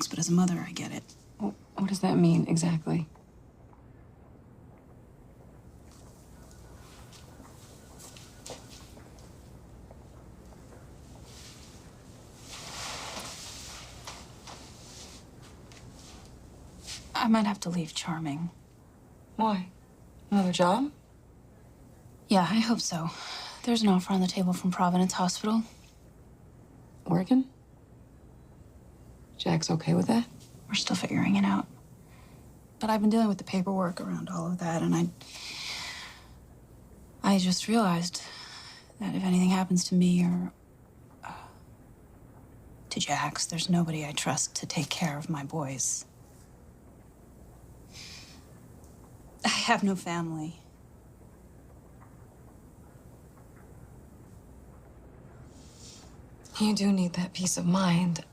but as a mother, I get it. What does that mean exactly? I might have to leave Charming. Why? Another job? Yeah, I hope so. There's an offer on the table from Providence Hospital. Oregon? Jack's okay with that? We're still figuring it out. But I've been dealing with the paperwork around all of that, and I just realized that if anything happens to me or to Jax, there's nobody I trust to take care of my boys. I have no family. You do need that peace of mind.